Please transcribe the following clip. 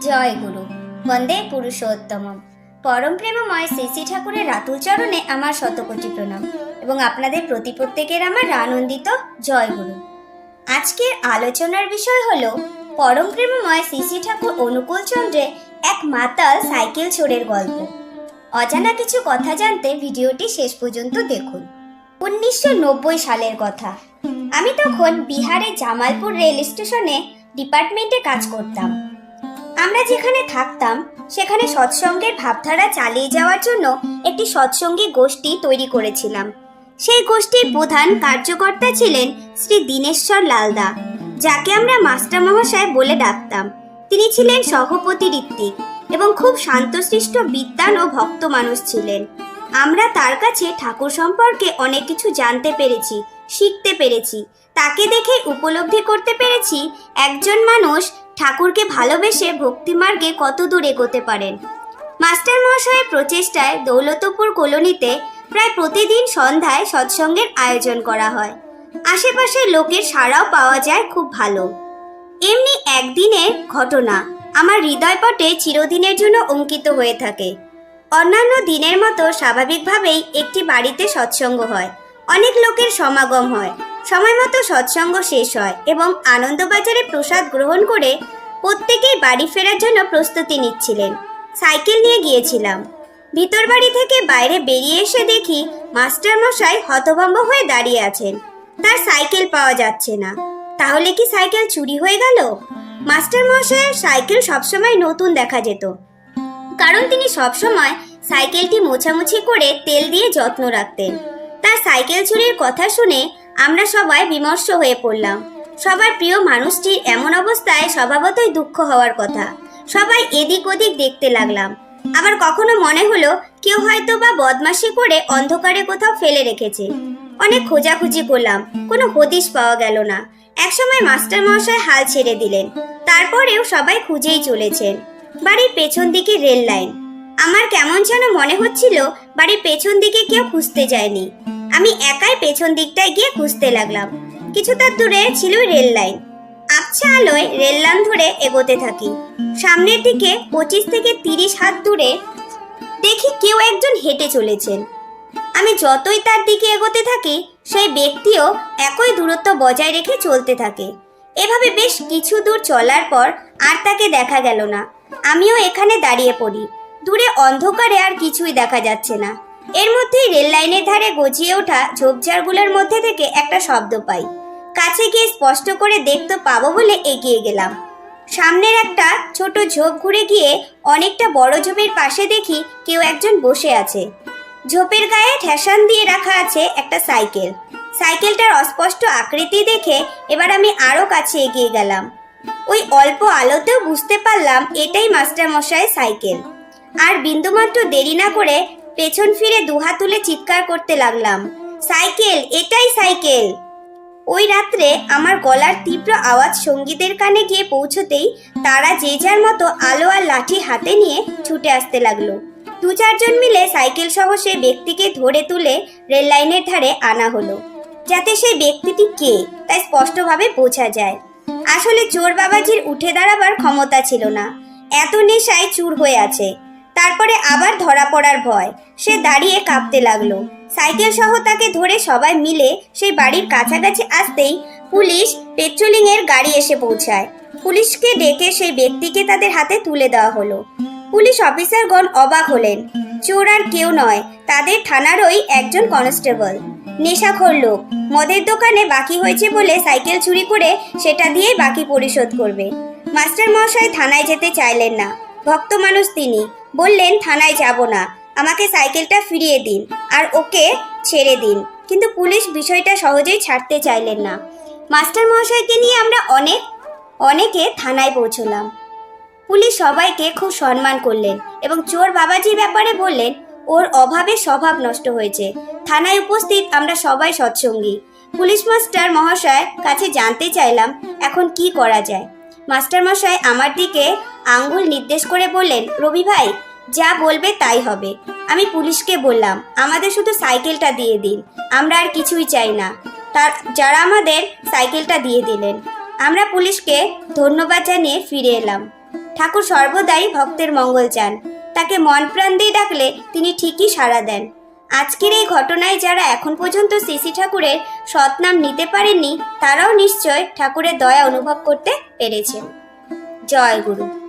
জয় গুরু বন্দে পুরুষোত্তমম। পরম প্রেমময় শ্রী শ্রী ঠাকুরের রাতুল চরণে আমার শতকোটি প্রণাম এবং আপনাদের প্রত্যেকের আমার আনন্দিত জয় গুরু। আজকের আলোচনার বিষয় হলো পরম প্রেমময় শ্রী শ্রী ঠাকুর অনুকূল চন্দ্রে এক মাতাল সাইকেল চোরের গল্প। অজানা কিছু কথা জানতে ভিডিওটি শেষ পর্যন্ত দেখুন। 1990 সালের কথা। আমি তখন বিহারের জামালপুর রেল স্টেশনে ডিপার্টমেন্টে কাজ করতাম। আমরা যেখানে থাকতাম সেখানে সৎসঙ্গের ভাবধারা চালিয়ে যাওয়ার জন্য একটি সৎসঙ্গী গোষ্ঠী তৈরি করেছিলাম। সেই গোষ্ঠীর প্রধান কার্যকর্তা ছিলেন শ্রী দীনেশ্বর লালদা, যাকে আমরা মাস্টার মহাশয় বলে ডাকতাম। তিনি ছিলেন সহপতি ঋত্বিক এবং খুব শান্তশিষ্ট বিদ্বান ও ভক্ত মানুষ ছিলেন। আমরা তার কাছে ঠাকুর সম্পর্কে অনেক কিছু জানতে পেরেছি, শিখতে পেরেছি। তাকে দেখে উপলব্ধি করতে পেরেছি একজন মানুষ ঠাকুরকে ভালোবেসে ভক্তিমার্গে কত দূর এগোতে পারেন। মাস্টার মহাশয়ের প্রচেষ্টায় দৌলতপুর কলোনিতে প্রায় প্রতিদিন সন্ধ্যায় সৎসঙ্গের আয়োজন করা হয়। আশেপাশের লোকের সাড়াও পাওয়া যায় খুব ভালো। এমনি একদিনের ঘটনা আমার হৃদয়পটে চিরদিনের জন্য অঙ্কিত হয়ে থাকে। অন্যান্য দিনের মতো স্বাভাবিকভাবেই একটি বাড়িতে সৎসঙ্গ হয়, অনেক লোকের সমাগম হয়। সময় মতো সৎসঙ্গ শেষ হয় এবং আনন্দবাজারে প্রসাদ গ্রহণ করে প্রত্যেকেই বাড়ি ফেরার জন্য প্রস্তুতি নিচ্ছিলেন। সাইকেল নিয়ে গিয়েছিলাম। ভিতর বাড়ি থেকে বাইরে বেরিয়ে এসে দেখি মাস্টার মশাই হতভম্ব হয়ে দাঁড়িয়ে আছেন। তার সাইকেল পাওয়া যাচ্ছে না। তাহলে কি সাইকেল চুরি হয়ে গেল? মাস্টার মশাইয়ের সাইকেল সবসময় নতুন দেখা যেত, কারণ তিনি সবসময় সাইকেলটি মোছামুছি করে তেল দিয়ে যত্ন রাখতেন। তার সাইকেল চুরির কথা শুনে আমরা সবাই বিমর্ষ হয়ে পড়লাম। সবার প্রিয় মানুষটির এমন অবস্থায় স্বভাবতই দুঃখ হওয়ার কথা। সবাই এদিক ওদিক দেখতে লাগলাম। আবার কখনো মনে হলো কেউ হয়তো বা বদমাশি করে অন্ধকারে কোথাও ফেলে রেখেছে। অনেক খোঁজাখুঁজি করলাম, কোনো হদিশ পাওয়া গেল না। একসময় মাস্টার মহাশয় হাল ছেড়ে দিলেন। তারপরেও সবাই খুঁজেই চলেছেন। বাড়ির পেছন দিকে রেল লাইন। আমার কেমন যেন মনে হচ্ছিল বাড়ির পেছন দিকে কেউ খুঁজতে যায়নি। আমি একাই পেছন দিকটায় গিয়ে খুঁজতে লাগলাম। কিছুটা দূরে ছিল রেল লাইন। আবছা আলোয় রেল লাইন ধরে এগোতে থাকি। সামনের দিকে 25 থেকে 30 হাত দূরে দেখি কেউ একজন হেঁটে চলেছেন। আমি যতই তার দিকে এগোতে থাকি সেই ব্যক্তিও একই দূরত্ব বজায় রেখে চলতে থাকে। এভাবে বেশ কিছু দূর চলার পর আর তাকে দেখা গেল না। আমিও এখানে দাঁড়িয়ে পড়ি। দূরে অন্ধকারে আর কিছুই দেখা যাচ্ছে না। এর মধ্যেই রেল লাইনের ধারে গজিয়ে ওঠা ঝোপঝাড়গুলোর মধ্যে থেকে একটা শব্দ পাই। কাছে গিয়ে স্পষ্ট করে দেখতে পাবো বলে এগিয়ে গেলাম। সামনের একটা ছোট ঝোপ ঘুরে গিয়ে অনেকটা বড় ঝোপের পাশে দেখি কেউ একজন বসে আছে। ঝোপের গায়ে ঠেসান দিয়ে রাখা আছে একটা সাইকেল। সাইকেলটার অস্পষ্ট আকৃতি দেখে এবার আমি আরো কাছে এগিয়ে গেলাম। ওই অল্প আলোতেও বুঝতে পারলাম এটাই মাস্টার মশাইয়ের সাইকেল। আর বিন্দুমাত্র দেরি না করে পেছন ফিরে দুহাত তুলে চিৎকার করতে লাগলাম, সাইকেল, এটাই সাইকেল। ওই রাত্রে আমার গলার তীব্র আওয়াজ সঙ্গীদের কানে গিয়ে পৌঁছতেই তারা যে যার মতো আলো আর লাঠি হাতে নিয়ে ছুটে আসতে লাগলো। 2-4 জন মিলে সাইকেল সহ সেই ব্যক্তিকে ধরে তুলে রেল লাইনের ধারে আনা হলো, যাতে সেই ব্যক্তিটি কে তা স্পষ্টভাবে বোঝা যায়। আসলে চোর বাবাজির উঠে দাঁড়াবার ক্ষমতা ছিল না, এত নেশায় চুর হয়ে আছে। তারপরে আবার ধরা পড়ার ভয়, সে দাঁড়িয়ে কাঁপতে লাগলো। সাইকেল সহ তাকে ধরে সবাই মিলে সেই বাড়ির কাছাকাছি আসতেই পুলিশ পেট্রোলিং এর গাড়ি এসে পৌঁছায়। পুলিশকে ডেকে সেই ব্যক্তিকে তাদের হাতে তুলে দেওয়া হলো। পুলিশ অফিসারগণ অবাক হলেন। চোর আর কেউ নয়, তাদের থানারই একজন কনস্টেবল। নেশাখোর লোক, মদের দোকানে বাকি হয়েছে বলে সাইকেল চুরি করে সেটা দিয়েই বাকি পরিশোধ করবে। মাস্টার মহাশয় থানায় যেতে চাইলেন না। ভক্ত মানুষ তিনি, বললেন থানায় যাব না, আমাকে সাইকেলটা ফিরিয়ে দিন আর ওকে ছেড়ে দিন। কিন্তু পুলিশ বিষয়টা সহজেই ছাড়তে চাইলেন না। মাস্টার মহাশয়কে নিয়ে আমরা অনেকে থানায় পৌঁছলাম। পুলিশ সবাইকে খুব সম্মান করলেন এবং চোর বাবাজির ব্যাপারে বললেন ওর অভাবে স্বভাব নষ্ট হয়েছে। থানায় উপস্থিত আমরা সবাই সৎসঙ্গী। পুলিশ মাস্টার মহাশয়ের কাছে জানতে চাইলাম এখন কি করা যায়। মাস্টার মশাই আমার দিকে আঙ্গুল নির্দেশ করে বললেন, রবি ভাই, যা বলবে তাই হবে। আমি পুলিশকে বললাম আমাদের শুধু সাইকেলটা দিয়ে দিন, আমরা আর কিছুই চাই না। যারা আমাদের সাইকেলটা দিয়ে দিলেন। আমরা পুলিশকে ধন্যবাদ জানিয়ে ফিরে এলাম। ঠাকুর সর্বদাই ভক্তের মঙ্গল চান। তাকে মন প্রাণ দিয়ে ডাকলে তিনি ঠিকই সাড়া দেন। আজকের এই ঘটনায় যারা এখন পর্যন্ত শ্রী ঠাকুরের সৎনাম নিতে পারেননি, তারাও নিশ্চয় ঠাকুরের দয়া অনুভব করতে পেরেছেন। জয় গুরু।